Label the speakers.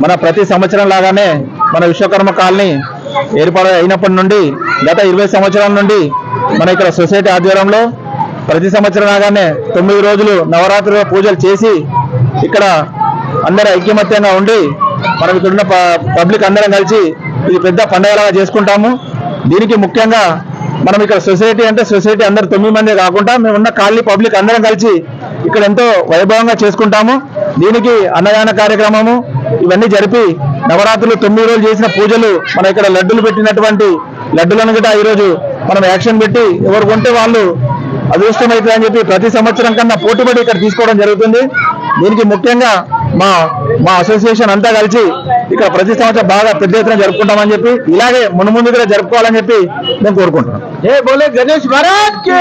Speaker 1: మన ప్రతి సంవత్సరం లాగానే మన విశ్వకర్మ కాలనీ ఏర్పాటు అయినప్పటి నుండి గత 20 సంవత్సరాల నుండి మన ఇక్కడ సొసైటీ ఆధ్వర్యంలో ప్రతి సంవత్సరం లాగానే 9 రోజులు నవరాత్రుల పూజలు చేసి ఇక్కడ అందరూ ఐక్యమత్యంగా ఉండి మనం ఇక్కడున్న పబ్లిక్ అందరం కలిసి ఇది పెద్ద పండుగలాగా చేసుకుంటాము. దీనికి ముఖ్యంగా మనం ఇక్కడ సొసైటీ అంటే సొసైటీ అందరు 9 మంది కాకుండా మేము ఉన్న కాలనీ పబ్లిక్ అందరం కలిసి ఇక్కడ ఎంతో వైభవంగా చేసుకుంటాము. దీనికి అన్నదాన కార్యక్రమము ఇవన్నీ జరిపి నవరాత్రులు 9 రోజులు చేసిన పూజలు మన ఇక్కడ లడ్డులు పెట్టినటువంటి లడ్డులను కూడా ఈరోజు మనం యాక్షన్ పెట్టి ఎవరు కొంటే వాళ్ళు అదృష్టమవుతుంది అని చెప్పి ప్రతి సంవత్సరం కన్నా పోటీపడి ఇక్కడ తీసుకోవడం జరుగుతుంది. దీనికి ముఖ్యంగా మా అసోసియేషన్ అంతా కలిసి ఇక్కడ ప్రతి సంవత్సరం బాగా పెద్ద ఎత్తున జరుపుకుంటామని చెప్పి ఇలాగే ముందు కూడా జరుపుకోవాలని చెప్పి మేము కోరుకుంటున్నాం.
Speaker 2: జై బోలే గణేష్ మహారాజ్ కి